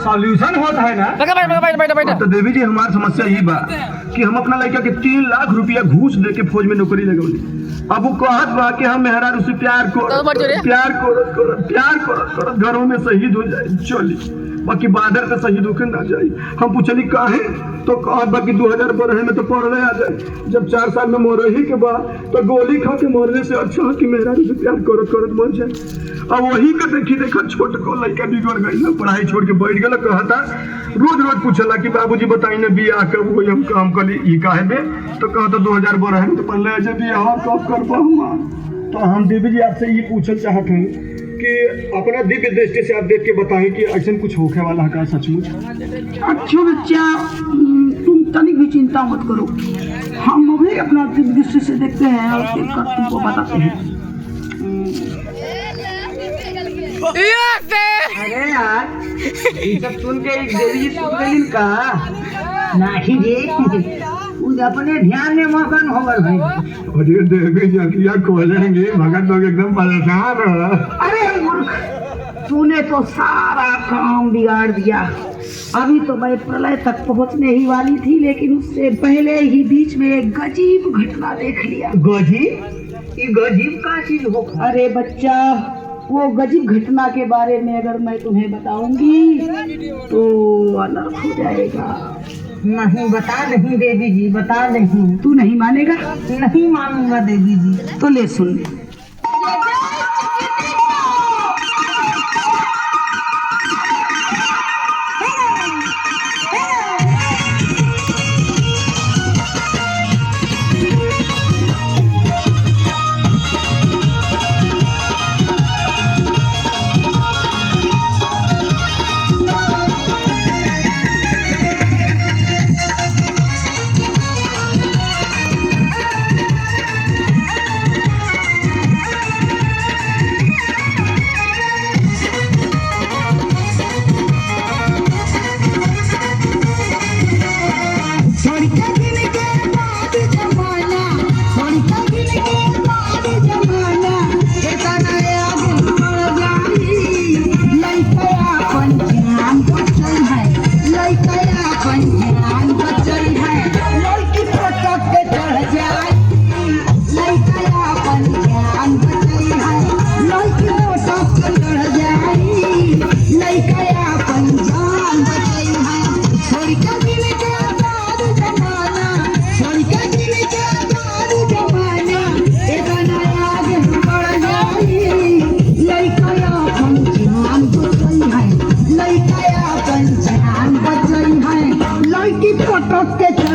Solution होता है ना। तो देवी जी हमारी समस्या ही बा कि हम अपना लड़का के 3 लाख रुपया घूस दे के फौज में नौकरी लगौली। अब वो कहत बा कि हम मेहरारू से प्यार करो घरों में शहीद हो जाए चली, बाकी बादर तो शहीद होकर ना जाए। हम पूछली काहे, तो कहत बा कि 2012 में तो पढ़ने आ जाए। जब 4 साल में मर ही के बाद तो गोली खा के मरने से अच्छा है कि मेहरारू से प्यार करत मर जाए। अब वही का देखा छोट को लड़का बिगड़ गई, पढ़ाई छोड़ के बैठ गया। कहता रोज पूछला कि बाबूजी बताई ना बियाह कब हुई, हम काम करी ई काहे बे, तो कहता 2012 में तो पहले जब बियाह कब करबा हम। तो हम देवी जी आपसे ये पूछना चाहते हैं कि अपना दिव्य दृष्टि से आप देख के बताएं कि ऐसा कुछ होने वाला है का सचमुच। अच्छा बच्चा, तुम तनिक भी चिंता मत करो, हम भी अपना दिव्य दृष्टि से देखते हैं और देखकर तुमको बताते हैं। अरे यार ये सब सुन के एक देवी जी सुन गई का नहीं रे, उस अपने ध्यान में मगन हो गए भाई। अरे देवी जी अखिया खोलेंगे भगत लोग एकदम परेशान हो। अरे मूर्ख, तूने तो सारा काम बिगाड़ दिया। अभी तो मैं प्रलय तक पहुंचने ही वाली थी, लेकिन उससे पहले ही बीच में एक गजीब घटना देख लिया। गजीब? ये गजीब का चीज हो? अरे बच्चा, वो गजीब घटना के बारे में अगर मैं तुम्हें बताऊंगी तो अनर्थ हो जाएगा। नहीं, बता नहीं देवी जी, बता नहीं। तू नहीं मानेगा? नहीं मानूंगा देवी जी। तो ले सुन ले। लइका अपन जान बचई है, लइकी पटक के चढ़